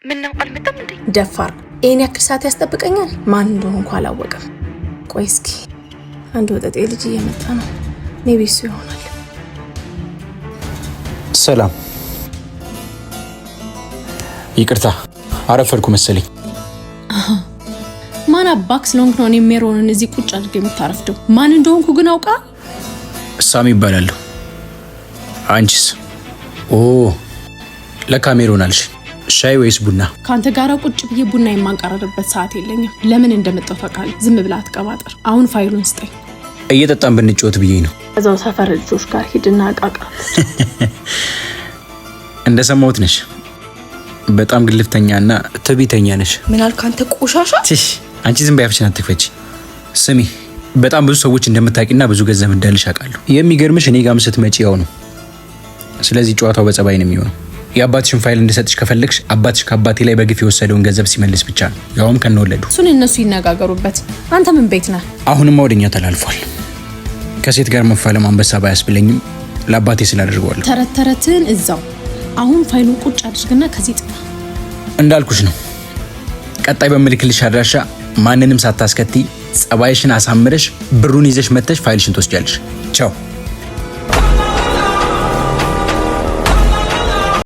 ምን ነው አልመጣም እንዴ? ደፋር ይሄን ያክል ሰዓት ያስጠብቀኛል? ማን እንደሆንኩ አላወቀም። ቆይ እስኪ አንድ ወጠጤ ልጅ እየመጣ ነው። ኔቢሱ ይሆናል። ሰላም፣ ይቅርታ አረፈድኩ መሰለኝ። ማን አባክ ስለሆንክ ነው ሜሮንን እዚህ ቁጭ አድርገህ የምታረፍደው? ማን እንደሆንኩ ግን አውቃ? ሳሚ ይባላል። አንቺስ? ኦ ለካ ሜሮን አልሽ። ሻይ ወይስ ቡና? ካንተ ጋራ ቁጭ ብዬ ቡና የማንቀራረበት ሰዓት የለኝም። ለምን እንደመጣው ታውቃለህ? ዝም ብላ አትቀባጥር። አሁን ፋይሉን ስጠኝ። እየጠጣን ብንጫወት ብዬ ነው። እዛው ሰፈር ልጆች ጋር ሂድና አቃቃ። እንደሰማሁት ነሽ። በጣም ግልፍተኛና ትዕቢተኛ ነሽ። ምን አልክ አንተ ቆሻሻ? አንቺ ዝም በይ፣ አፍሽን አትክፈቺ። ስሚ፣ በጣም ብዙ ሰዎች እንደምታውቂና ብዙ ገንዘብ እንዳለሽ አውቃለሁ። የሚገርምሽ እኔ ጋርም ስትመጪ ያው ነው። ስለዚህ ጨዋታው በጸባይ ነው የሚሆነው። የአባትሽን ፋይል እንድሰጥሽ ከፈለግሽ አባትሽ ከአባቴ ላይ በግፍ የወሰደውን ገንዘብ ሲመልስ ብቻ ነው፣ ያውም ከነወለዱ። እሱን እነሱ ይነጋገሩበት። አንተ ምን ቤት ነህ? አሁንም ወደኛ ተላልፏል። ከሴት ጋር መፋለም አንበሳ ባያስብለኝም ለአባቴ ስላደርገዋለሁ። ተረት ተረትን እዛው። አሁን ፋይሉን ቁጭ አድርግና ከዚህ ጥፋ። እንዳልኩሽ ነው። ቀጣይ በምልክልሽ አድራሻ ማንንም ሳታስከቲ ጸባይሽን አሳምረሽ ብሩን ይዘሽ መጥተሽ ፋይልሽን ትወስጃለሽ። ቻው።